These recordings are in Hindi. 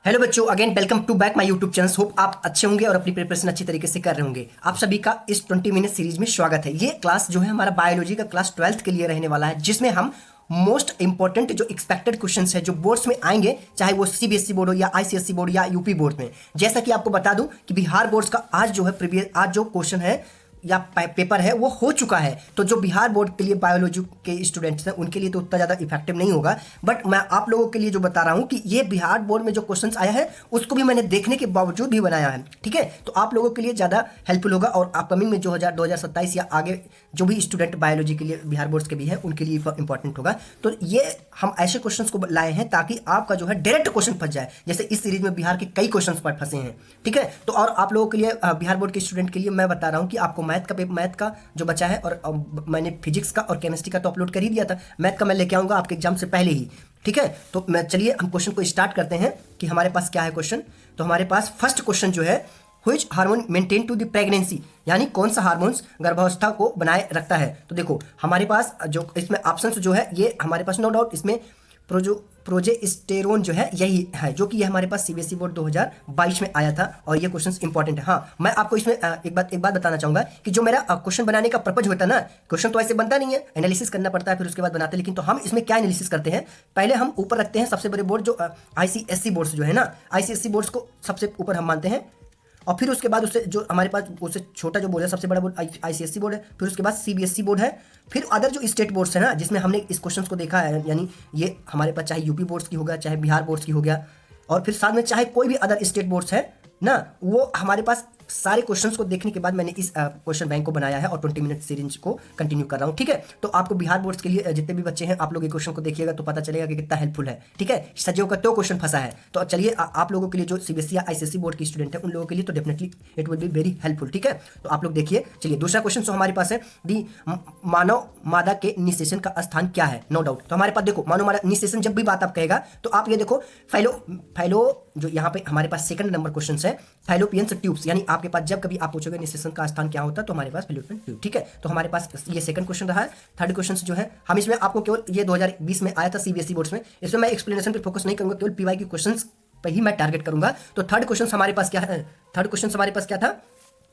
हेलो बच्चों, again welcome to back my YouTube channel. Hope आप अच्छे होंगे और अपनी प्रिपरेशन अच्छी तरीके से कर रहे होंगे। आप सभी का इस 20 मिनट सीरीज में स्वागत है। ये क्लास जो है हमारा बायोलॉजी का क्लास 12th के लिए रहने वाला है, जिसमें हम मोस्ट इंपॉर्टेंट जो एक्सपेक्टेड क्वेश्चंस है जो बोर्ड्स में आएंगे, चाहे वो सीबीएसई बोर्ड हो या आईसीएसई बोर्ड या यूपी बोर्ड में। जैसा कि आपको बता दूं कि बिहार बोर्ड्स का आज जो है आज जो क्वेश्चन है या पेपर है वो हो चुका है, तो जो बिहार बोर्ड के लिए बायोलॉजी के स्टूडेंट्स हैं उनके लिए तो उतना ज़्यादा इफेक्टिव नहीं होगा। बट मैं आप लोगों के लिए जो बता रहा हूँ कि ये बिहार बोर्ड में जो क्वेश्चंस आया है उसको भी मैंने देखने के बावजूद भी बनाया है, ठीक है। तो आप लोगों के लिए ज़्यादा हेल्पफुल होगा और अपकमिंग में जो 2027 या आगे जो भी स्टूडेंट बायोलॉजी के लिए बिहार बोर्ड्स के भी हैं उनके लिए इंपॉर्टेंट होगा। तो ये हम ऐसे क्वेश्चंस को लाए हैं ताकि आपका जो है डायरेक्ट क्वेश्चन फंस जाए, जैसे इस सीरीज में बिहार के कई क्वेश्चंस पर फंसे हैं, ठीक है। तो और आप लोगों के लिए बिहार बोर्ड के स्टूडेंट के लिए मैं बता रहा हूँ कि आपको मैथ का जो बचा है, और मैंने फिजिक्स का और केमिस्ट्री का तो अपलोड कर ही दिया था, मैथ का मैं लेके आऊंगा आपके एग्जाम से पहले ही, ठीक है। तो मैं चलिए हम क्वेश्चन को स्टार्ट करते हैं कि हमारे पास क्या है क्वेश्चन। तो हमारे पास फर्स्ट क्वेश्चन जो है, which hormone maintain to the pregnancy, यानी कौन सा हार्मोन्स गर्भावस्था को बनाए रखता है। तो देखो हमारे पास जो इसमें ऑप्शंस जो है ये हमारे पास नो डाउट इसमें प्रोजेस्टेरोन जो है यही है, जो कि ये हमारे पास सीबीएसई बोर्ड 2022 में आया था और ये क्वेश्चंस इंपॉर्टेंट है। हाँ, मैं आपको इसमें एक बात बताना चाहूंगा कि जो मेरा क्वेश्चन बनाने का पर्पज होता है ना, क्वेश्चन तो ऐसे बनता नहीं है, एनालिसिस करना पड़ता है फिर उसके बाद बनाते हैं। लेकिन तो हम इसमें क्या एनालिसिस करते हैं, पहले हम ऊपर रखते हैं सबसे बड़े बोर्ड जो आईसीएसई बोर्ड्स जो है ना, आईसीएसई बोर्ड्स को सबसे ऊपर हम मानते हैं, और फिर उसके बाद उससे जो हमारे पास उससे छोटा जो बोर्ड है, सबसे बड़ा बोर्ड आईसीएसई बोर्ड है, फिर उसके बाद सीबीएसई बोर्ड है, फिर अदर जो स्टेट बोर्ड्स है ना, जिसमें हमने इस क्वेश्चंस को देखा है, यानी ये हमारे पास चाहे यूपी बोर्ड्स की होगा, चाहे बिहार बोर्ड्स की हो गया, और फिर साथ में चाहे कोई भी अदर स्टेट बोर्ड्स है ना, वो हमारे पास सारे क्वेश्चंस को देखने के बाद मैंने इस क्वेश्चन बैंक को बनाया है और 20 मिनट सीरीज को कंटिन्यू कर रहा हूँ, ठीक है। तो आपको बिहार बोर्ड्स के लिए जितने भी बच्चे हैं आप लोग ये क्वेश्चन को देखिएगा तो पता चलेगा कि कितना हेल्पफुल है, ठीक है। सजियों का तो क्वेश्चन फंसा है, तो चलिए आप लोगों के लिए जो सीबीएसई या आईसीएसई बोर्ड के स्टूडेंट है उन लोगों के लिए तो definitely it will be very helpful, ठीक है। तो आप लोग देखिए, चलिए दूसरा क्वेश्चन जो हमारे पास है, दी मानव मादा के निषेचन का स्थान क्या है। नो डाउट तो हमारे पास देखो मानव मादा निषेचन जब भी बात आप कहेगा तो आप ये देखो फैलो जो यहाँ पे हमारे पास सेकंड नंबर क्वेश्चन है, फैलोपियन ट्यूब्स, यानी आपके पास जब कभी आप पूछोगे निषेचन का स्थान क्या होता है तो हमारे पास फैलोपियन ट्यूब, ठीक है। तो हमारे पास ये सेकंड क्वेश्चन रहा है। थर्ड क्वेश्चन जो है हम इसमें आपको केवल ये 2020 में आया था सीबीएसई बोर्ड्स में, इसमें मैं एक्सप्लेनेशन पे फोकस नहीं करूंगा, केवल पीवाई के क्वेश्चन पर ही मैं टारगेट करूंगा। तो थर्ड क्वेश्चन हमारे पास क्या है, थर्ड क्वेश्चन हमारे पास क्या था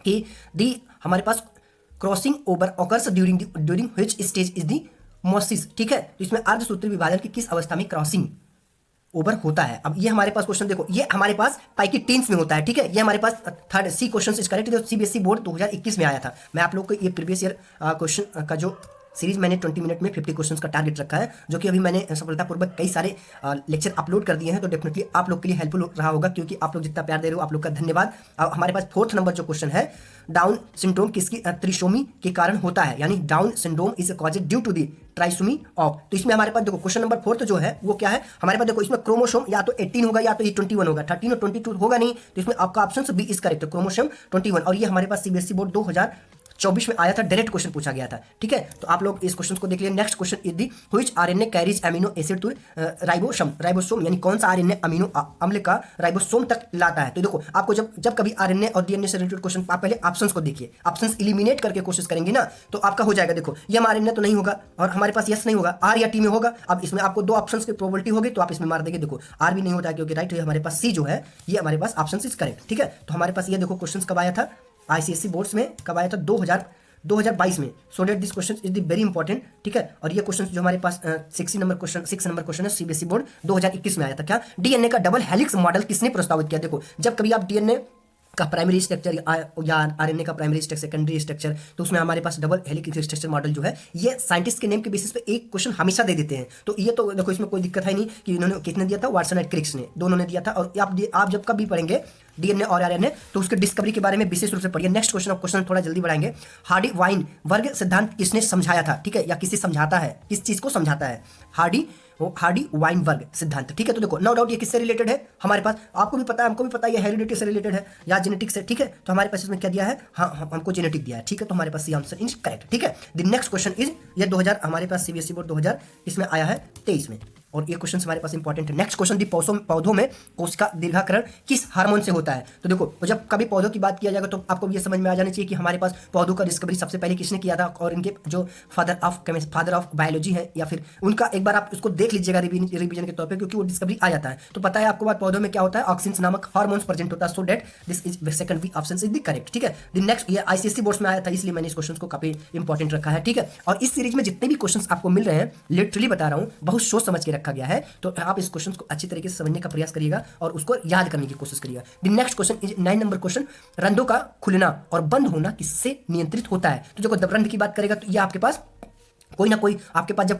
कि दी हमारे पास crossing over occurs during which stage is the meiosis, ठीक है। तो इसमें अर्धसूत्री विभाजन की किस अवस्था में क्रॉसिंग ओवर होता है। अब ये हमारे पास क्वेश्चन देखो, ये हमारे पास पाई की टीन्स में होता है, ठीक है। ये हमारे पास third C question is correct, जो सीबीएसई बोर्ड 2021 में आया था। मैं आप लोग को ये प्रीवियस ईयर क्वेश्चन का जो सीरीज मैंने 20 मिनट में 50 क्वेश्चंस का टारगेट रखा है, जो कि अभी मैंने सफलतापूर्वक कई सारे लेक्चर अपलोड कर दिए हैं, तो डेफिनेटली आप लोग के लिए हेल्पफुल रहा होगा, क्योंकि आप लोग जितना प्यार दे रहे हो आप लोग का धन्यवाद। हमारे पास फोर्थ नंबर जो क्वेश्चन है, डाउन सिंड्रोम किसकी त्रिशोमी के कारण होता है, यानी Down syndrome is caused due to the trisomy of. तो इसमें हमारे पास देखो क्वेश्चन नंबर फोर्थ जो है वो क्या है, हमारे पास देखो इसमें क्रोमोसोम या तो 18 होगा या तो ये 21 होगा, 13 और 22 होगा नहीं, तो इसमें आपका option B is correct, chromosome 21। और ये हमारे पास सीबीएसई बोर्ड 2024 में आया था, डायरेक्ट क्वेश्चन पूछा गया था, ठीक है। तो आप लोग इस क्वेश्चन को देख लिया। Next question is the which RNA carries amino acid to ribosome, यानी कौन सा आरएनए अमीनो अम्ल का राइबोसोम तक लाता है। तो देखो आपको जब कभी आरएनए और डीएनए से रिलेटेड क्वेश्चन, आप पहले ऑप्शंस को देखिए, ऑप्शंस एलिमिनेट करके कोशिश करेंगे ना तो आपका हो जाएगा। देखो ये आरएनए तो नहीं होगा और हमारे पास यस नहीं होगा, आर या टी में होगा। अब इसमें आपको दो ऑप्शंस की प्रोबेबिलिटी होगी तो आप इसमें मार देंगे, देखो आर भी नहीं होता है क्योंकि राइट है हमारे पास सी जो है ये हमारे पास ऑप्शन इज करेक्ट, ठीक है। तो हमारे पास ये देखो क्वेश्चन कब आया था आईसीएसई बोर्ड्स में, कब आया था 2022 में। So that this question is the very important, ठीक है। और ये क्वेश्चन जो हमारे पास 6 नंबर क्वेश्चन है, सीबीएसई बोर्ड 2021 में आया था। क्या डीएनए का डबल हेलिक्स मॉडल किसने प्रस्तावित किया। देखो जब कभी आप डीएनए का प्राइमरी स्ट्रक्चर या आरएनए का प्राइमरी स्ट्रक्चर, सेकेंडरी स्ट्रक्चर, तो उसमें हमारे पास डबल हेलिक्स स्ट्रक्चर मॉडल जो है ये साइंटिस्ट के नेम के बेसिस पे एक क्वेश्चन हमेशा दे देते हैं। तो ये तो देखो इसमें कोई दिक्कत है नहीं कि इन्होंने किसने दिया था, वाटसन एंड क्रिक्स ने, दोनों ने दिया था। और आप जब कभी पढ़ेंगे डीएनए और आरएनए तो उसके डिस्कवरी के बारे में विशेष रूप से पढ़िए। नेक्स्ट क्वेश्चन थोड़ा जल्दी बढ़ाएंगे। हार्डी वाइन वर्ग सिद्धांत किसने समझाया था, ठीक है, या किसे समझाता है, किस चीज को समझाता है, हार्डी वाइनबर्ग सिद्धांत, ठीक है। तो देखो नो डाउट ये किससे रिलेटेड है, हमारे पास आपको भी पता है हमको भी पता है, ये हेरिडिटी से रिलेटेड है या जेनेटिक्स से, ठीक है। तो हमारे पास इसमें क्या दिया है, हाँ हमको जेनेटिक दिया है, ठीक है। तो हमारे पास सी आंसर इज करेक्ट, ठीक है। द नेक्स्ट क्वेश्चन इज ये 2000 हमारे पास सीबीएसई बोर्ड 2000 इसमें आया है 23 में। और ये क्वेश्चन हमारे पास इंपॉर्टेंट है। नेक्स्ट क्वेश्चन, दी पौधों में कोशिका दीर्घाकरण किस हार्मोन से होता है? तो देखो, जब कभी पौधों की बात किया जाएगा तो आपको ये समझ में आ जाना चाहिए कि हमारे पास पौधों का डिस्कवरी सबसे पहले किसने किया था, और इनके जो फादर ऑफ बायोलॉजी है या फिर उनका एक बार आप उसको देख लीजिएगा रिवीजन के तौर पर, क्योंकि वो डिस्कवरी आ जाता है। तो पता है आपको बात, पौधों में क्या होता है, ऑक्सिन नामक हार्मोन प्रेजेंट होता है। So that this is second B option is the correct. ठीक है, द नेक्स्ट, ये आईसीएसई बोर्ड्स में आया था, इसलिए मैंने इस क्वेश्चन को काफी इंपॉर्टेंट रखा है। ठीक है, और इस सीरीज में जितने भी क्वेश्चन आपको मिल रहे हैं, लिटरली बता रहा हूँ, बहुत सोच समझ के रखा गया है। तो आप इस क्वेश्चन को अच्छी तरीके से समझने का प्रयास करिएगा और उसको याद करने की कोशिश करिएगा। The next question is 9 number question, रंध्रों का खुलना और बंद होना किससे नियंत्रित होता है? तो देखो, रंध्र की बात करेगा तो ये आपके पास कोई ना कोई आपके पास जब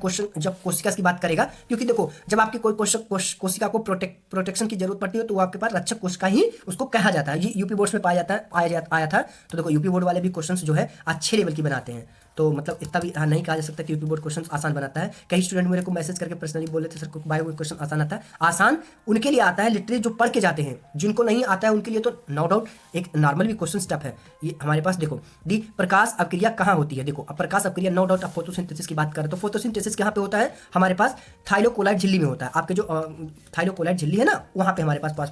कोशिका की बात करेगा, क्योंकि देखो जब आपकी कोई कोशिका को प्रोटेक्शन की जरूरत पड़ती है तो वो आपके पास रक्षक कोशिका ही उसको कहा जाता है। ये यूपी बोर्ड्स में पाया जाता है, आया था। तो देखो, यूपी बोर्ड वाले भी क्वेश्चंस जो है अच्छे लेवल की बनाते हैं, तो मतलब इतना भी नहीं कहा जा सकता कि यूपी बोर्ड क्वेश्चन आसान बनाता है। कई स्टूडेंट मेरे को मैसेज करके पर्सनली बोले थे, सर को बायो क्वेश्चन आसान आता है। आसान उनके लिए आता है लिटरली जो पढ़ के जाते हैं, जिनको नहीं आता है उनके लिए तो नो डाउट एक नॉर्मल भी क्वेश्चन टफ है। ये हमारे पास देखो, दी प्रकाश अपक्रिया कहाँ होती है? देखो, अब प्रकाश अपक्रिया नो डाउट आप फोटोसिंथेसिस की बात करें तो फोटोसिंथेसिस कहाँ पे होता है? हमारे पास थाइलोकोलाइड झिल्ली में होता है। आपके जो थाइलोकोलाइड झिल्ली है ना, वहाँ पे हमारे पास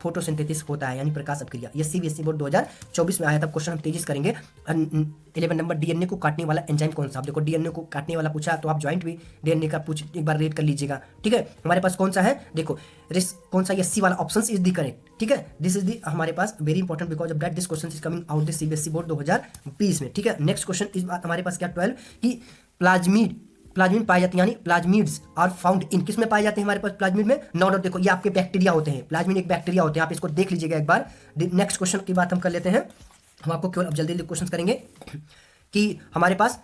फोटोसिंथेसिस होता है, यानी प्रकाश अपक्रिया। ये सीबीएसई बोर्ड 2024 में आया था। क्वेश्चन हम तेजी से करेंगे। 11 नंबर, डीएनए को काटने वाला एंजाइम कौन सा? आप देखो, डीएनए को काटने वाला पूछा तो आप ज्वाइंट भी डीएनए का एक बार रेड कर लीजिएगा। ठीक है, हमारे पास कौन सा है? देखो, कौन सा? ये सी वाला ऑप्शन इज द करेक्ट। ठीक है, दिस इज द हमारे पास very important because of that this question is coming out the CBSE board 2020 में। ठीक है, नेक्स्ट क्वेश्चन इस बात हमारे पास क्या 12 की प्लाज्मिड पाए जाते हैं, यानी प्लाज्मिड्स आर फाउंड इन, किस में पाए जाते हैं हमारे पास प्लाज्मिड में? नो डाउट देखो, ये आपके बैक्टीरिया होते हैं। प्लाज्मिड एक बैक्टीरिया होते हैं, आप इसको देख लीजिएगा एक बार। नेक्स्ट क्वेश्चन की बात हम कर लेते हैं। हम आपको केवल अब जल्दी क्वेश्चन करेंगे कि हमारे पास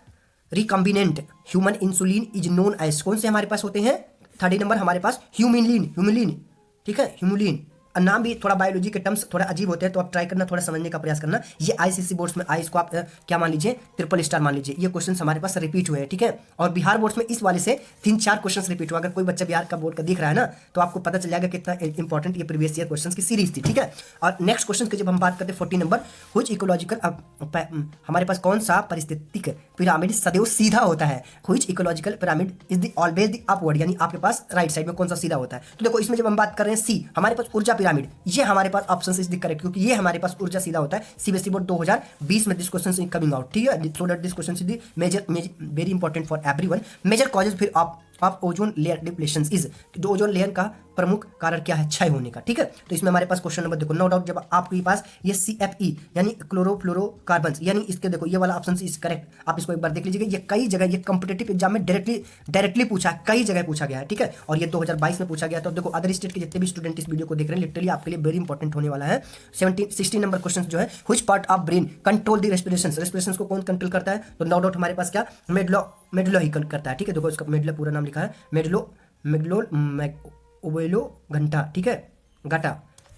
recombinant human insulin is known as, कौन से हमारे पास होते हैं? 30 नंबर हमारे पास ह्यूमिलिन। ठीक है, ह्यूमिलिन। नाम भी थोड़ा बायोलॉजी के टर्म्स थोड़ा अजीब होते हैं, तो आप ट्राई करना, थोड़ा समझने का प्रयास करना। ये आईसीएसई बोर्ड्स में आए, इसको आप क्या मान लीजिए, ट्रिपल स्टार मान लीजिए। ये क्वेश्चन हमारे पास रिपीट हुए हैं। ठीक है, और बिहार बोर्ड्स में इस वाले से 3-4 क्वेश्चन रिपीट हुआ। अगर कोई बच्चा बिहार का बोर्ड का दिख रहा है ना, तो आपको पता चल जाएगा कितना इंपॉर्टेंट ये प्रीवियस ईयर क्वेश्चन की सीरीज थी। ठीक है, और नेक्स्ट क्वेश्चन की जब हम बात करते हैं 40 नंबर, व्हिच इकोलॉजिकल, हमारे पास कौन सा पारिस्थितिक पिरामिड सदैव सीधा होता है? Which ecological pyramid is the always the upward, यानी आपके पास राइट साइड में कौन सा सीधा होता है? तो देखो, इसमें जब हम बात कर रहे हैं सी, हमारे पास ऊर्जा पिरामिड, ये हमारे पास ऑप्शन इज द करेक्ट, क्योंकि ये हमारे पास ऊर्जा सीधा होता है। सीबीएसई बोर्ड 2020 में this question is coming out. ठीक है, so that this question is the major very important for everyone. Major causes फिर of ozone layer depletion is, जो ओजोन लेयर का प्रमुख कारण क्या है? क्षय होने का। ठीक है, तो इसमें हमारे पास क्वेश्चन नंबर देखो, नो डाउट जब आपके पास ये CFE यानी क्लोरोफ्लोरोकार्बन, यानी इसके देखो ये वाला ऑप्शन इज करेक्ट। आप इसको एक बार देख लीजिएगा, ये कई जगह, ये कॉम्पिटेटिव एग्जाम में डायरेक्टली पूछा, कई जगह पूछा गया है। ठीक है, और ये 2022 में पूछा गया। तो देखो, अदर स्टेट के जितने भी स्टूडेंट इस वीडियो को देख रहे हैं, लिटरली आपके लिए वेरी इंपॉर्टेंट होने वाला है। 16 नंबर क्वेश्चन जो है, which part of brain control the respiration को कौन कंट्रोल करता है? तो नो डाउट हमारे पास क्या, मेडुला ही करता है। ठीक है, देखो इसका मेडुला पूरा नाम लिखा है, मेडुलो घंटा। ठीक है, घटा।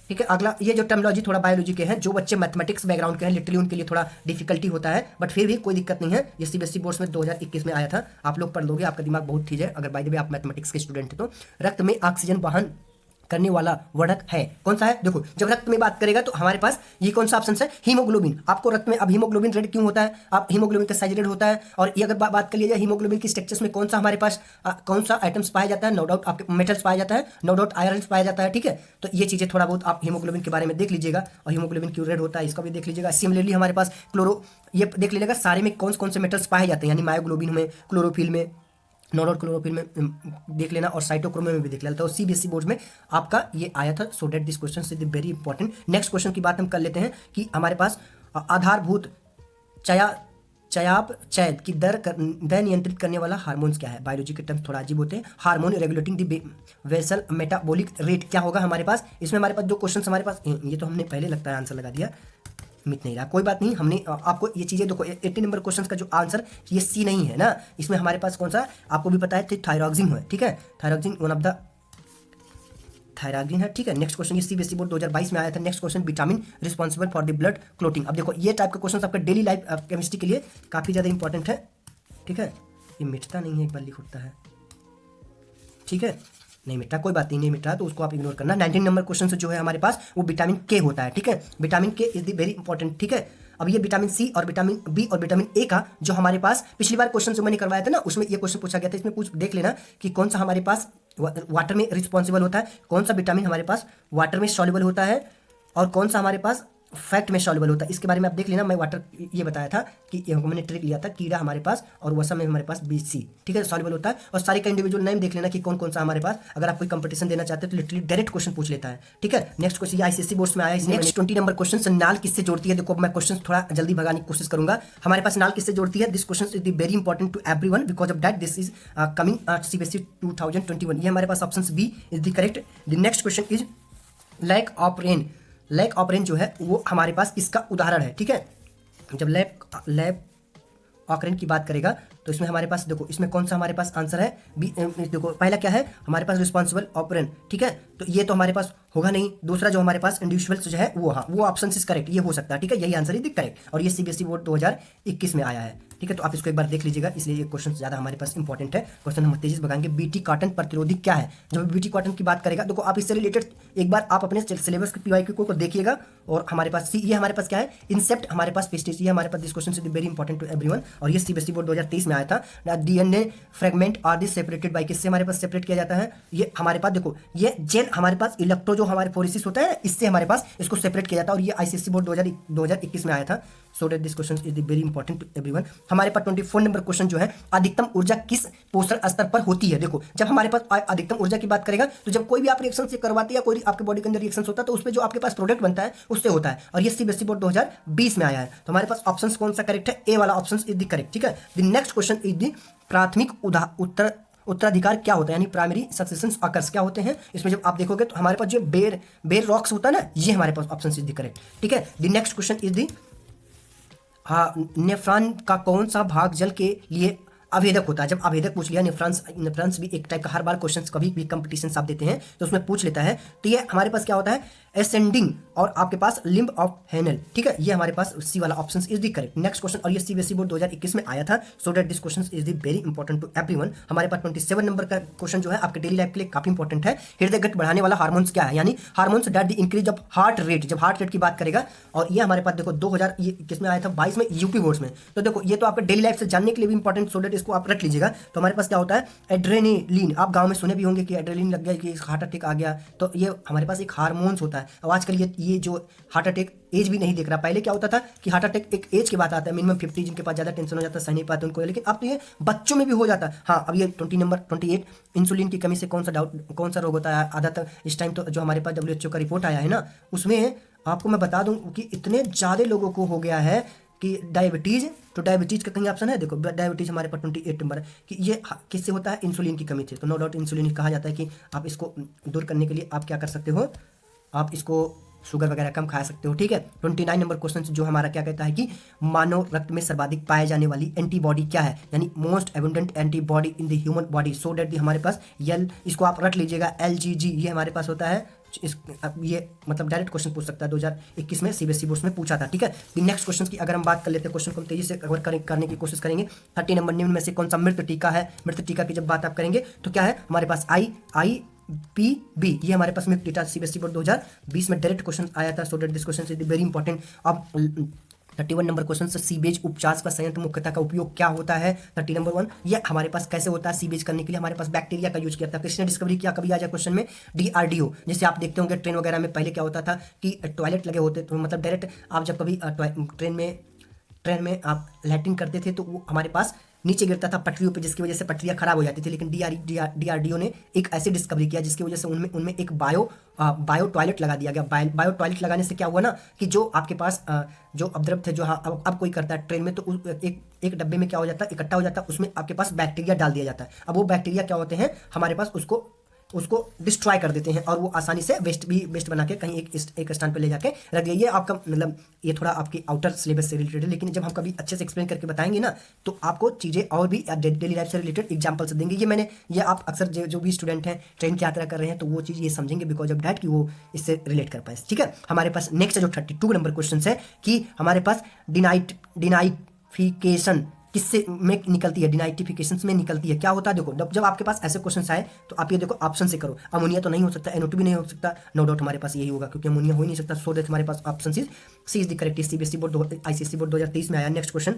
ठीक है, अगला ये जो टर्मिनोलॉजी थोड़ा बायोलॉजी के हैं, जो बच्चे मैथमेटिक्स बैकग्राउंड के हैं, लिटरली उनके लिए थोड़ा डिफिकल्टी होता है, बट फिर भी कोई दिक्कत नहीं है। ये सीबीएसई बोर्ड्स में 2021 में आया था, आप लोग पढ़ लोगे, आपका दिमाग बहुत तेज है अगर बाय द वे आप मैथमेटिक्स के स्टूडेंट हैं तो। रक्त में ऑक्सीजन वहन करने वाला वर्धक है, कौन सा है? देखो, जब रक्त में बात करेगा तो हमारे पास ये कौन सा ऑप्शन है? हीमोग्लोबिन। आपको रक्त में अब हीमोग्लोबिन रेड क्यों होता है? आप हीमोग्लोबिन का साइज रेड होता है। और ये अगर बात कर लिया जाए हीमोग्लोबिन की स्ट्रक्चर्स में कौन सा हमारे पास कौन सा आइटम्स पाया जाता है? नो डाउट आपके मेटल्स पाया जाता है, नो डाउट आयरन पाया जाता है। ठीक है, तो ये चीजें थोड़ा बहुत आप हीमोग्लोबिन के बारे में देख लीजिएगा, और हीमोग्लोबिन क्यों रेड होता है इसका भी देख लीजिएगा। सिमिलरली हमारे पास ये देख लीजिएगा सारे में कौन कौन से मेटल्स पाए जाते हैं, यानी मायोग्लोबिन में, क्लोरोफिल में, नो डाउट क्लोरोफिल में देख लेना, और साइटोक्रोम में भी देख लेना। तो सीबीएसई बोर्ड में आपका ये आया था। So that this question is very important. Next question की बात हम कर लेते हैं कि हमारे पास आधारभूत चयापचय की दर नियंत्रित करने वाला हार्मोन्स क्या है? बायोलॉजी के टर्म्स थोड़ा अजीब होते हैं। Hormone regulating the vessel metabolic rate क्या होगा हमारे पास? इसमें हमारे पास जो क्वेश्चन हमारे पास, ये तो हमने पहले लगता है आंसर लगा दिया, मिट नहीं रहा, कोई बात नहीं। हमने आपको ये चीज़ें देखो, 80 नंबर क्वेश्चन का जो आंसर ये सी नहीं है ना, इसमें हमारे पास कौन सा आपको भी पता है, थायरॉक्सिन है। ठीक है, thyroxine one of the thyroxine है। ठीक है, नेक्स्ट क्वेश्चन ये सीबीएसई बोर्ड 2022 में आया था। Next question, vitamin responsible for the blood clotting. अब देखो, ये टाइप का क्वेश्चन आपका डेली लाइफ केमिस्ट्री के लिए काफ़ी ज़्यादा इंपॉर्टेंट है। ठीक है, ये मिटता नहीं है, एक बार लिख उठता है। ठीक है, नहीं मिटा, कोई बात नहीं मिटा, तो उसको आप इग्नोर करना। 19 नंबर क्वेश्चन से जो है हमारे पास वो विटामिन के होता है। ठीक है, विटामिन के इज द वेरी इंपॉर्टेंट। ठीक है, अब ये विटामिन सी और विटामिन बी और विटामिन ए का जो हमारे पास पिछली बार क्वेश्चन जो मैंने करवाया था ना, उसमें ये क्वेश्चन पूछा गया था, इसमें पूछ देख लेना कि कौन सा हमारे पास वाटर में रिस्पॉन्सिबल होता है, कौन सा विटामिन हमारे पास वाटर में सॉल्युबल होता है और कौन सा हमारे पास फैट में सॉल्युबल होता है। इसके बारे में आप देख लेना। मैं वाटर ये बताया था कि मैंने ट्रिक लिया था, कीड़ा हमारे पास और वसा में हमारे पास BC, ठीक है, सॉल्युबल होता है। और सारे का इंडिविजुअल नेम देख लेना कि कौन कौन सा हमारे पास, अगर आप कोई कंपटीशन देना चाहते हैं तो लिटरली डायरेक्ट क्वेश्चन पूछ लेता है, ठीक है। नेक्स्ट क्वेश्चन ये ICSE बोर्ड्स में आया है। नेक्स्ट 20 नंबर क्वेश्चन, नाल किससे जोड़ती है। देखो मैं क्वेश्चन थोड़ा जल्दी भगाने की कोशिश करूंगा। हमारे पास नाल किससे जोड़ती है, this question is very important to everyone because of that this is coming CBSE 2021। ये हमारे पास option B is the correct. The next question is lack of rain. Lack of rain जो है वो हमारे पास इसका उदाहरण है, ठीक है। जब लैक ऑफ रेन की बात करेगा तो इसमें हमारे पास देखो, इसमें कौन सा हमारे पास आंसर है बी। देखो पहला क्या है हमारे पास, रिस्पॉन्सिबल ऑफ रेन, ठीक है, तो ये तो हमारे पास होगा नहीं। दूसरा जो हमारे पास इंडिविजुअल्स जो है वो, हाँ वो ऑप्शन इज करेक्ट, ये हो सकता है, ठीक है, यही आंसर इज करेक्ट। और ये CBSE बोर्ड 2021 में आया है, ठीक है। तो आप इसको एक बार देख लीजिएगा, इसलिए ये क्वेश्चन ज़्यादा हमारे पास इंपॉर्टेंट है। क्वेश्चन हम तेजी से भगाएंगे। BT कॉटन प्रतिरोधी क्या है। जब BT कॉटन की बात करेगा देखो आप इससे रिलेटेड एक बार आप अपने सिलेबस के PYQ को देखिएगा। और हमारे पास ये हमारे पास क्या है, इंसेप्ट हमारे पास पेस्टिज, ये हमारे पास this question is very important to everyone. और ये CBSE बोर्ड 2023 में आया था। DNA fragment are this separated by, किससे हमारे पास सेपरेट किया जाता है, ये हमारे पास देखो ये जेल हमारे पास इलेक्ट्रो जो हमारे फोरेसिस होता है इससे हमारे पास इसको सेपरेट किया जाता है। और ये ICSE बोर्ड 2021 में आया था। So that this question is very important to everyone. हमारे पास 24 नंबर क्वेश्चन जो है, अधिकतम ऊर्जा किस पोषण स्तर पर होती है। देखो जब हमारे पास अधिकतम ऊर्जा की बात करेगा तो जब कोई भी आप रिएक्शन से करवाते हैं या कोई आपके बॉडी के अंदर रिएक्शन होता है तो उसमें जो आपके पास प्रोडक्ट बनता है उससे होता है। और ये CBSE बोर्ड 2020 में आया है। तो हमारे पास ऑप्शन कौन सा करेक्ट है, ए वाला ऑप्शन इज द करेक्ट, ठीक है। The next question is the प्राथमिक उत्तराधिकार क्या होता है, यानी प्राइमरी सक्सेशन अकर्स क्या होते हैं। इसमें जब आप देखोगे तो हमारे पास जो बेर रॉक्स होता है ना, ये हमारे पास ऑप्शन इज द करेक्ट, ठीक है। The next question is the nephron का कौन सा भाग जल के लिए अभेदक होता है। जब अभेदक पूछ लिया, नेफ्रॉन्स भी एक टाइप का, हर बार क्वेश्चन कभी भी कंपटीशन आप देते हैं तो उसमें पूछ लेता है। तो ये हमारे पास क्या होता है, एसेंडिंग और आपके पास लिम्ब ऑफ हेनल, ठीक है, ये हमारे पास सी वाला option is the correct. Next question, और ये CBSE बोर्ड 2021 में आया था। So that this question is the very important to everyone. हमारे पास 27 नंबर का क्वेश्चन जो है आपके डेली लाइफ के लिए काफी इंपॉर्टेंट है। हृदय गति बढ़ाने वाला हार्मोन्स क्या है, यानी hormones that the increase of heart rate. जब हार्ट रेट की बात करेगा, और ये हमारे पास देखो 2021 में आया था, 22 में UP बोर्ड्स में। तो देखो ये तो आपके डेली लाइफ से जानने के लिए भी इंपॉर्टेंट, सो दैट इसको आप रख लीजिएगा। तो हमारे पास क्या होता है, एड्रेनलिन। आप गाँव में सुने भी होंगे कि एड्रेनलिन लग गया कि हार्ट अटैक आ गया, तो ये हमारे पास एक हार्मोन्स होता है। और आजकल ये जो हार्ट अटैक एज भी नहीं देख रहा। पहले क्या होता था कि हार्ट अटैक एक एज के बाद आता है, मिनिमम 50, जिनके पास ज़्यादा टेंशन हो जाता है, सह नहीं पाते उनको, लेकिन अब तो ये बच्चों में भी हो जाता है। हाँ, अब ये 28 इंसुलिन की कमी से कौन सा रोग होता है आधा तक। इस टाइम तो जो हमारे पास WHO का रिपोर्ट आया है ना, उसमें आपको मैं बता दूं कि इतने ज़्यादा लोगों को हो गया है कि डायबिटीज़। तो डायबिटीज़ का कहीं ऑप्शन है, देखो डायबिटीज़ हमारे पास 28 नंबर है कि ये किससे होता है, इंसुलिन की कमी से। तो नो डाउट इंसुलिन कहा जाता है कि आप इसको दूर करने के लिए आप क्या कर सकते हो, आप इसको शुगर वगैरह कम खा सकते हो, ठीक है। 29 नंबर क्वेश्चन जो हमारा क्या कहता है कि मानव रक्त में सर्वाधिक पाए जाने वाली एंटीबॉडी क्या है, यानी most abundant antibody in the human body. So that हमारे पास इसको आप रख लीजिएगा LGG, ये हमारे पास होता है। ये मतलब डायरेक्ट क्वेश्चन पूछ सकता है, 2021 में CBSE बोर्ड में पूछा था, ठीक है। नेक्स्ट क्वेश्चन की अगर हम बात कर लेते हैं, क्वेश्चन को हम तेजी से कवर करने की कोशिश करेंगे। 30 नंबर, निम्न में से कौन सा मृत टीका है। मृत टीका की जब बात आप करेंगे तो क्या है हमारे पास IPB, ये हमारे पास में डेटा CBSE बोर्ड 2020 में डायरेक्ट क्वेश्चन आया था। So that this question is very important. अब 31 नंबर क्वेश्चन से सीवेज उपचार का संयंत्र मुख्यतः का उपयोग क्या होता है। 30 नंबर 1, ये हमारे पास कैसे होता है, सीवेज करने के लिए हमारे पास बैक्टीरिया का यूज किया था। किसने डिस्कवरी किया, कभी आ जाए क्वेश्चन में, DRDO। जैसे आप देखते होंगे ट्रेन वगैरह में पहले क्या होता था कि टॉयलेट लगे होते, तो मतलब डायरेक्ट आप जब कभी ट्रेन में आप लैट्रिन करते थे तो वो हमारे पास नीचे गिरता था पटरियों पे, जिसकी वजह से पटरियाँ खराब हो जाती थी। लेकिन DRDO ने एक ऐसी डिस्कवरी किया जिसकी वजह से उनमें एक बायो टॉयलेट लगा दिया गया। बायो टॉयलेट लगाने से क्या हुआ ना कि जो आपके पास जो अपद्रव थे, जो अब कोई करता है ट्रेन में, तो एक डब्बे में क्या हो जाता है, इकट्ठा हो जाता है, उसमें आपके पास बैक्टीरिया डाल दिया जाता है। अब वो बैक्टीरिया क्या होते हैं हमारे पास, उसको डिस्ट्रॉय कर देते हैं और वो आसानी से वेस्ट बना के कहीं एक स्थान पे ले जाके रख दिया। ये आपका मतलब ये थोड़ा आपकी आउटर सिलेबस से रिलेटेड है, लेकिन जब हम कभी अच्छे से एक्सप्लेन करके बताएंगे ना तो आपको चीज़ें और भी डेली लाइफ से रिलेटेड एग्जाम्पल से देंगे। ये आप अक्सर जो भी स्टूडेंट हैं ट्रेन की यात्रा कर रहे हैं तो वो चीज़ ये समझेंगे बिकॉज ऑफ डैट कि वो इससे रिलेट कर पाए, ठीक है। हमारे पास नेक्स्ट जो 32 नंबर क्वेश्चन है कि हमारे पास डिनाइफिकेशन किससे में निकलती है, डिनाइट्रिफिकेशंस में निकलती है। क्या होता है देखो, जब आपके पास ऐसे क्वेश्चन आए तो आप ये देखो ऑप्शन से करो। अमोनिया तो नहीं हो सकता, NO2 भी नहीं हो सकता, नो डाउट हमारे पास यही होगा क्योंकि अमोनिया हो ही नहीं सकता। सो दैट हमारे पास option C is the correct. CBSE board ICSE board 2023 में आया। नेक्स्ट क्वेश्चन,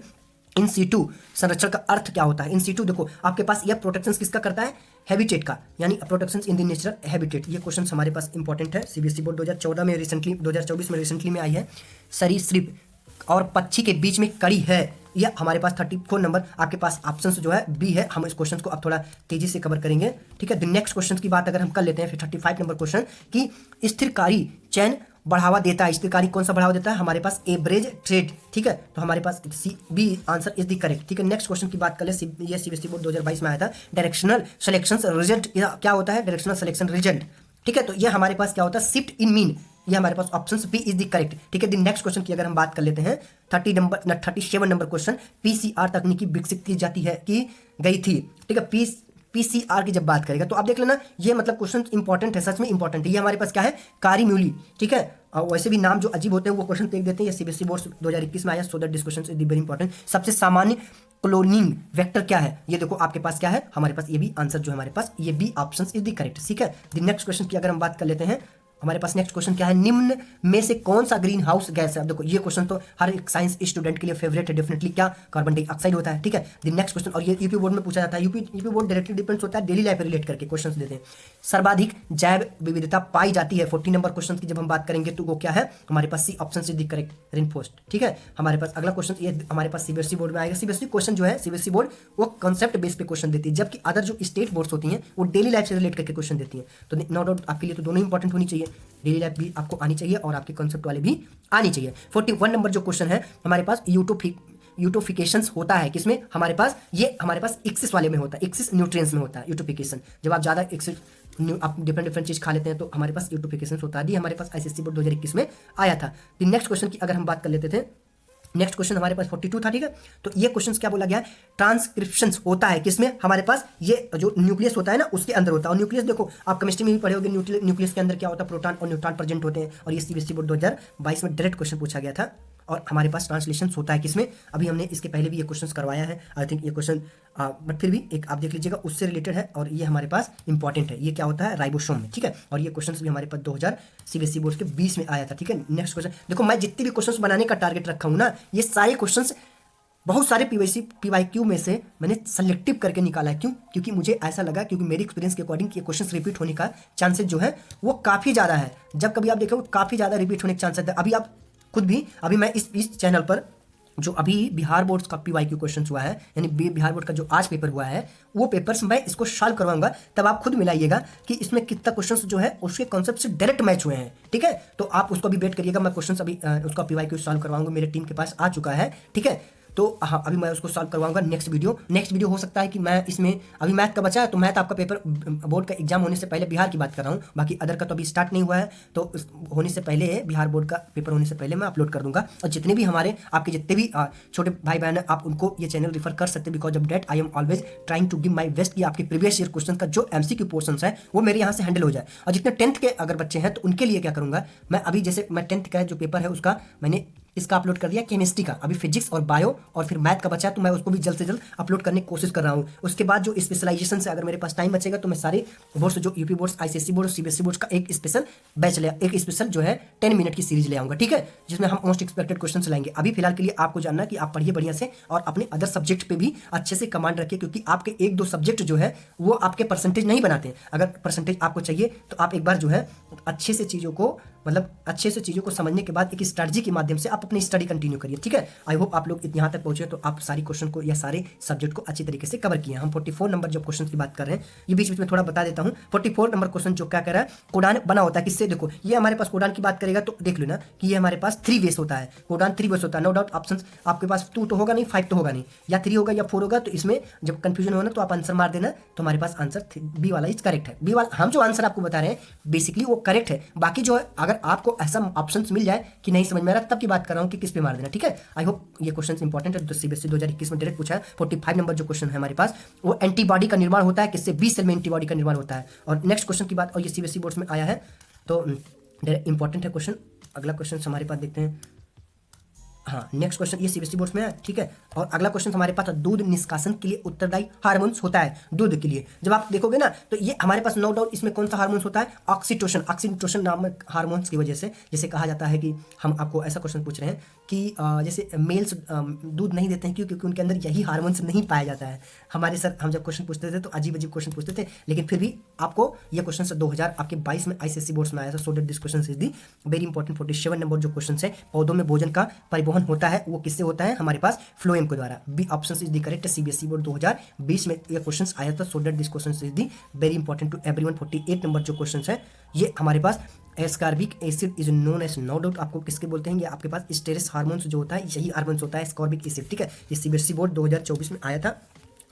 इन सीटू संरक्षण का अर्थ क्या होता है? इन सीटू देखो आपके पास यह प्रोटेक्शन किसका करता है? हैबिटेट का, यानी protection in the natural habitat. ये क्वेश्चन हमारे पास इंपॉर्टेंट है। CBSE बोर्ड 2014 में रिसेंटली 2024 में रिसेंटली में आई है। सरीसृप और पक्षी के बीच में कड़ी है, यह हमारे पास 34 नंबर आपके पास ऑप्शन जो है बी है। हम इस क्वेश्चन को अब थोड़ा तेजी से कवर करेंगे, ठीक है। नेक्स्ट क्वेश्चन की बात अगर हम कर लेते हैं फिर 35 नंबर क्वेश्चन की स्थिरकारी चयन बढ़ावा देता है। स्थिरकारी कौन सा बढ़ावा देता है? हमारे पास एवरेज ट्रेड, ठीक है। तो हमारे पास B answer is the correct, ठीक है। नेक्स्ट क्वेश्चन की बात कर ले, ये CBSE बोर्ड 2022 में आया था। डायरेक्शनल सिलेक्शन रिजल्ट क्या होता है? डायरेक्शनल सिलेक्शन रिजल्ट, ठीक है। तो ये हमारे पास क्या होता है? शिफ्ट इन मीन, ये हमारे पास option B is the correct, ठीक है। नेक्स्ट क्वेश्चन की अगर हम बात कर लेते हैं 37 नंबर क्वेश्चन, PCR तकनीकी विकसित की जाती है की गई थी, ठीक है। PCR की जब बात करेगा तो आप देख लेना, ये मतलब क्वेश्चन इंपॉर्टेंट है, सच में इंपॉर्टेंट है। ये हमारे पास क्या है? कारी म्यूली, ठीक है। और वैसे भी नाम जो अजीब होते हैं वो क्वेश्चन देख देते हैं। ये CBSE बोर्ड 2021 में आया। सो that this question is very important. सबसे सामान्य क्लोनिंग वेक्टर क्या है? ये देखो आपके पास क्या है? हमारे पास ये भी आंसर जो है हमारे पास ये B option is the correct, ठीक है। नेक्स्ट क्वेश्चन की अगर हम बात कर लेते हैं, हमारे पास नेक्स्ट क्वेश्चन क्या है? निम्न में से कौन सा ग्रीन हाउस गैस है? अब देखो ये क्वेश्चन तो हर एक साइंस स्टूडेंट के लिए फेवरेट है डेफिनेटली। क्या? कार्बन डाइऑक्साइड होता है, ठीक है। नेक्स्ट क्वेश्चन, और ये यूपी बोर्ड में पूछा जाता है। यूपी बोर्ड डायरेक्टली डिपेंड्स होता है, डेली लाइफ रिलेट करके क्वेश्चन देते हैं। सर्वाधिक जैव विविधता पाई जाती है। 40 नंबर क्वेश्चन की जब हम बात करेंगे तो वो क्या है? हमारे पास C option is the correct, rainforest, ठीक है। हमारे पास अगला क्वेश्चन ये हमारे पास CBSE बोर्ड में आएगा। CBSE क्वेश्चन जो है, CBSE बोर्ड वो कॉन्सेप्ट बेस पे क्वेश्चन देती है, जबकि अदर जो स्टेट बोर्ड्स होती हैं वो डेली लाइफ से रिलेट करके क्वेश्चन देती हैं। तो नो डाउट आपके लिए तो दोनों इंपॉर्टेंट होनी चाहिए, डेली लाइफ भी आपको आनी चाहिए और आपके कॉन्सेप्ट वाले भी आनी चाहिए। 41 नंबर जो क्वेश्चन है हमारे पास, यूटोफिकेशंस होता है किसमें? हमारे पास ये हमारे पास एक्सिस वाले में होता है, एक्सिस न्यूट्रिएंट्स में होता है यूटोफिकेशन। जब आप ज़्यादा एक्सिस आप डिफरेंट चीज़ खा लेते हैं तो हमारे पास यूटोफिकेशन होता है। ये हमारे पास ICSE बोर्ड 2021 में आया था। नेक्स्ट क्वेश्चन की अगर हम बात कर लेते थे, नेक्स्ट क्वेश्चन हमारे पास 42 था, ठीक है। तो ये क्वेश्चन क्या बोला गया है? ट्रांसक्रिप्शन होता है किसमें? हमारे पास ये जो न्यूक्लियस होता है ना उसके अंदर होता है। और न्यूक्लियस देखो आप केमिस्ट्री में भी पढ़े होंगे, न्यूक्लियस के अंदर क्या होता है? प्रोटॉन और न्यूट्रॉन प्रेजेंट होते हैं। और ये CBSE बोर्ड 2022 में डायरेक्ट क्वेश्चन पूछा गया था। और हमारे पास ट्रांसलेशन होता है किसमें? अभी हमने इसके पहले भी ये क्वेश्चन करवाया है, आई थिंक ये क्वेश्चन, बट फिर भी एक आप देख लीजिएगा, उससे रिलेटेड है और ये हमारे पास इंपॉर्टेंट है। ये क्या होता है? राइबोसोम में, ठीक है। और ये क्वेश्चन भी हमारे पास 2000 CBSE बोर्ड के 20 में आया था, ठीक है। नेक्स्ट क्वेश्चन देखो, मैं जितने भी क्वेश्चन बनाने का टारगेट रखा हूँ ना, ये सारे क्वेश्चन बहुत सारे PYQ में से मैंने सेलेक्टिव करके निकाला है। क्यों? क्योंकि मुझे ऐसा लगा, क्योंकि मेरी एक्सपीरियंस के अकॉर्डिंग ये क्वेश्चन रिपीट होने का चांसेस जो है वो काफ़ी ज़्यादा है। जब कभी आप देखो काफ़ी ज़्यादा रिपीट होने के चांसेस है। अभी आप खुद भी, अभी मैं इस चैनल पर जो अभी बिहार बोर्ड का PYQ क्वेश्चन हुआ है, यानी बिहार बोर्ड का जो आज पेपर हुआ है, वो पेपर्स मैं इसको सॉल्व करवाऊंगा, तब आप खुद मिलाइएगा कि इसमें कितना क्वेश्चन जो है उसके कॉन्सेप्ट से डायरेक्ट मैच हुए हैं, ठीक है। तो आप उसको भी वेट करिएगा, मैं क्वेश्चन अभी उसका PYQ सॉल्व करवाऊंगा, मेरे टीम के पास आ चुका है, ठीक है। तो हाँ, अभी मैं उसको सॉल्व करवाऊंगा। नेक्स्ट वीडियो हो सकता है कि मैं इसमें, अभी मैथ का बचा है तो मैथ आपका पेपर बोर्ड का एग्जाम होने से पहले, बिहार की बात कर रहा हूँ, बाकी अदर का तो अभी स्टार्ट नहीं हुआ है, तो होने से पहले बिहार बोर्ड का पेपर होने से पहले मैं अपलोड कर दूंगा। और जितने भी हमारे आपके जितने भी छोटे भाई बहन हैं, आप उनको ये चैनल रिफर कर सकते हैं, because of that I am always trying to give my best कि आपके प्रीवियस ईयर क्वेश्चन का जो MCQ पोर्शन है वो मेरे यहाँ से हैंडल हो जाए। और जितने 10th के अगर बच्चे हैं तो उनके लिए क्या करूँगा मैं, अभी जैसे मैं 10th का जो पेपर है उसका मैंने इसका अपलोड कर दिया, केमिस्ट्री का, अभी फिजिक्स और बायो और फिर मैथ का बचा है, तो मैं उसको भी जल्द से जल्द अपलोड करने की कोशिश कर रहा हूँ। उसके बाद जो स्पेशलाइजेशन से अगर मेरे पास टाइम बचेगा तो मैं सारे बोर्ड्स, जो UP boards, ICSE board, CBSE boards का एक स्पेशल बैच एक स्पेशल जो है 10 मिनट की सीरीज ले आऊँगा, ठीक है, जिसमें हम मोस्ट एक्सपेक्टेड क्वेश्चन लाएंगे। अभी फिलहाल के लिए आपको जानना कि आप पढ़िए बढ़िया से और अपने अदर सब्जेक्ट पे भी अच्छे से कमांड रखिए, क्योंकि आपके 1-2 सब्जेक्ट जो है वो आपके परसेंटेज नहीं बनाते। अगर परसेंटेज आपको चाहिए तो आप एक बार जो है अच्छे से चीज़ों को समझने के बाद एक स्ट्रैटेजी के माध्यम से आप अपनी स्टडी कंटिन्यू करिए, ठीक है। आई होप आप लोग यहाँ तक पहुंचे तो आप सारी क्वेश्चन को या सारे सब्जेक्ट को अच्छी तरीके से कवर किए। हम 44 नंबर जो क्वेश्चन की बात कर रहे हैं, ये बीच में थोड़ा बता देता हूँ। 44 नंबर क्वेश्चन जो क्या कह रहा है, कोडान बना होता है किससे? देखो ये हमारे पास कोडान की बात करेगा तो देख लो ना कि ये हमारे पास 3 बेस होता है, कोडान 3 बेस होता है। नो डाउट ऑप्शन आपके पास 2 तो होगा नहीं, 5 तो होगा नहीं, या 3 होगा या 4 होगा। तो इसमें जब कंफ्यूजन हो ना तो आप आंसर मार देना, तो हमारे पास आंसर बी वाला इज करेक्ट है। बी वाला हम जो आंसर आपको बता रहे हैं बेसिकली वो करेक्ट है। बाकी जो है अगर आपको ऐसा ऑप्शंस मिल जाए कि नहीं समझ में आ रहा, तब की बात कर रहा हूँ कि किस पे मार देना, ठीक है। आई होप ये क्वेश्चन इंपॉर्टेंट है, तो CBSE 2021 में डायरेक्ट पूछा है। 45 नंबर जो क्वेश्चन है हमारे पास, वो एंटीबॉडी का निर्माण होता है किससे? बी सेल में एंटीबॉडी का निर्माण होता है। और नेक्स्ट क्वेश्चन की बात, और ये CBSE बोर्ड्स में आया है तो इंपॉर्टेंट है क्वेश्चन। अगला क्वेश्चन हमारे पास देखते हैं, हाँ, नेक्स्ट क्वेश्चन ये सीबीएसई बोर्ड में है, ठीक है। और अगला क्वेश्चन हमारे पास दूध निष्कासन के लिए उत्तरदायी हार्मोन्स होता है दूध के लिए। जब आप देखोगे ना तो ये हमारे पास नो डाउट इसमें कौन सा हार्मोन्स होता है, ऑक्सीटोसिन। ऑक्सीटोसिन नामक हार्मोन्स की वजह से जैसे कहा जाता है कि हम आपको ऐसा क्वेश्चन पूछ रहे हैं कि जैसे मेल्स दूध नहीं देते हैं क्योंकि उनके अंदर यही हार्मोन्स नहीं पाया जाता है। हमारे सर हम जब क्वेश्चन पूछते थे तो अजीब अजीब क्वेश्चन पूछते थे, लेकिन फिर भी आपको ये क्वेश्चन 2000 आपके 22 में आईसीएसई बोर्ड्स में आया था। So that this question is the very important. 47 number जो क्वेश्चन है, पौधों में भोजन का परिवहन होता है वो किससे होता है, हमारे पास फ्लोएम के द्वारा। B option is the correct. सीबीएसई बोर्ड 2020 में ये क्वेश्चन आया था। So that this question is the very important to everyone. 48 number जो क्वेश्चन है ये हमारे पास ascorbic acid is known as, no doubt आपको किसके बोलते हैं, ये आपके पास स्टेरस हार्मोन्स जो होता है यही हार्मोन्स होता है एस्कॉर्बिक एसिड, ठीक है। ये सीबीएसई बोर्ड 2024 में आया था।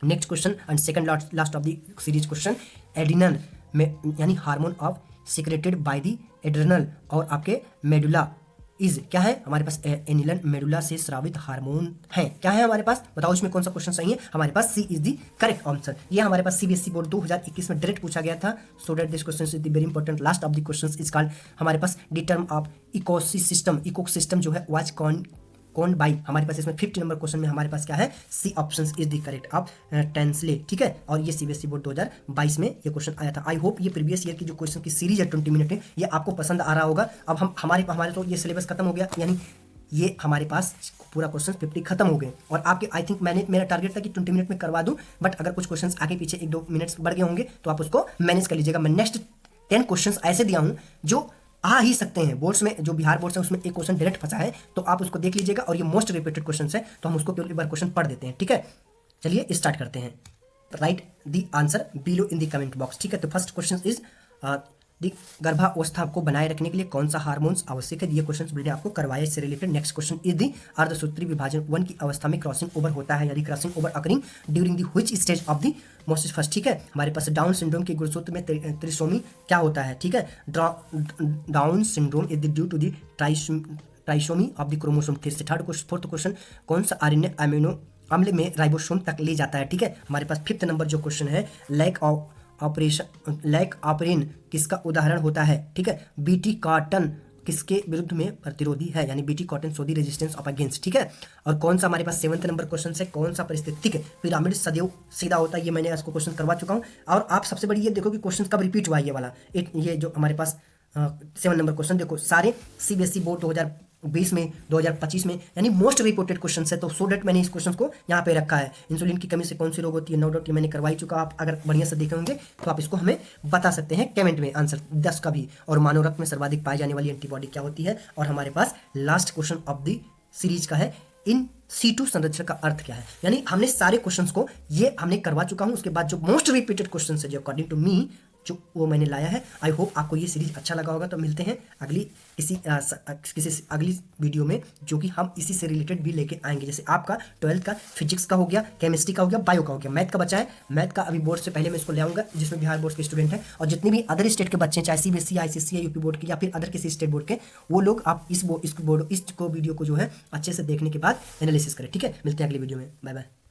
Next question and second last of the series question, adrenal में यानी hormone of secreted by the adrenal और आपके मेडुला इज क्या है, हमारे पास एनिलन मेडुला से स्रावित हार्मोन है। क्या है हमारे पास, बताओ इसमें कौन सा क्वेश्चन सही है, हमारे पास सी इज द करेक्ट आंसर। ये हमारे पास सीबीएसई बोर्ड 2021 में डायरेक्ट पूछा गया था। So that this question is the very important. Last of the question is called हमारे पास the term of ecosystem. Ecosystem जो है वाज कौन बाई, हमारे पास इसमें 50 नंबर क्वेश्चन में हमारे पास क्या है, C option is the correct of टेंसले, ठीक है। और ये सीबीएसई बोर्ड 2022 में ये क्वेश्चन आया था। आई होप ये प्रीवियस ईयर की जो क्वेश्चन की सीरीज है 20 मिनट में ये आपको पसंद आ रहा होगा। अब हम हमारे तो ये सिलेबस खत्म हो गया, यानी ये हमारे पास पूरा क्वेश्चन 50 खत्म हो गए। और आपके आई थिंक मेरा टारगेट था कि 20 मिनट में करवा दूं, बट अगर कुछ क्वेश्चन आगे पीछे 1-2 मिनट्स बढ़ गए होंगे तो आप उसको मैनेज कर लीजिएगा। मैं नेक्स्ट 10 क्वेश्चन ऐसे दिया हूँ जो आ ही सकते हैं बोर्ड्स में। जो बिहार बोर्ड्स है उसमें एक क्वेश्चन डायरेक्ट फंसा है तो आप उसको देख लीजिएगा, और ये मोस्ट रिपीटेड क्वेश्चन है तो हम उसको केवल एक बार क्वेश्चन पढ़ देते हैं, ठीक है। चलिए स्टार्ट करते हैं। Right the answer below in the comment box, ठीक है। तो फर्स्ट क्वेश्चन इज दी गर्भावस्था को बनाए रखने के लिए कौन सा हार्मोन्स आवश्यक है, ये क्वेश्चन मैंने आपको करवाया इससे related. Next question is the अर्धसूत्री विभाजन 1 की अवस्था में क्रॉसिंग ओवर होता है, यानी crossing over occurring during the which stage of the meiosis first, ठीक है। हमारे पास डाउन सिंड्रोम के गुणसूत्र में त्रिसोमी क्या होता है, ठीक है। Down syndrome is due to the trisomy of the chromosome. Fourth question, कौन सा आरएनए अमीनो अम्ल में राइबोसोम तक ले जाता है, ठीक है। हमारे पास 5th नंबर जो क्वेश्चन है, लैक ऑपरेन किसका उदाहरण होता है, ठीक है। बीटी कॉटन किसके विरुद्ध में प्रतिरोधी है, यानी बीटी कॉटन सोडी रेजिस्टेंस ऑफ अगेंस्ट, ठीक है। और कौन सा हमारे पास 7th नंबर क्वेश्चन है, कौन सा परिस्थितिक पिरामिड सदैव सीधा होता है, ये मैंने इसको क्वेश्चन करवा चुका हूँ। और आप सबसे बड़ी ये देखो कि क्वेश्चन कब रिपीट हुआ है, ये वाला ये जो हमारे पास 7 नंबर क्वेश्चन देखो सारे सीबीएसई बोर्ड 2020 में 2025 में यानी मोस्ट रिपोर्टेड क्वेश्चन है। तो सो डेट मैंने इस क्वेश्चन को यहाँ पे रखा है। इंसुलिन की कमी से कौन सी रोग होती है, नो डाउट ये मैंने करवाई चुका। आप अगर बढ़िया से देखे होंगे तो आप इसको हमें बता सकते हैं कमेंट में आंसर 10 का भी। और मानव रक्त में सर्वाधिक पाई जाने वाली एंटीबॉडी क्या होती है। और हमारे पास last question of the series का है, इन सीटू संरचना का अर्थ क्या है। यानी हमने सारे क्वेश्चंस को ये हमने करवा चुका हूं। उसके बाद जो मोस्ट रिपीटेड क्वेश्चन है जो अकॉर्डिंग टू मी जो वो मैंने लाया है। आई होप आपको ये सीरीज अच्छा लगा होगा। तो मिलते हैं अगली किसी अगली वीडियो में जो कि हम इसी से रिलेटेड भी लेके आएंगे। जैसे आपका 12th का फिजिक्स का हो गया, केमिस्ट्री का हो गया, बायो का हो गया, मैथ का बचा है। मैथ का अभी बोर्ड से पहले मैं इसको ले आऊँगा जिसमें बिहार बोर्ड के स्टूडेंट हैं और जितने भी अदर स्टेट के बच्चे हैं, चाहे सीबीएसई, आईसीएसई, यूपी बोर्ड के या फिर अदर किसी स्टेट बोर्ड के, वो लोग आप इस वीडियो को जो है अच्छे से देखने के बाद एनालिसिस करें, ठीक है। मिलते हैं अगली वीडियो में, बाय बाय।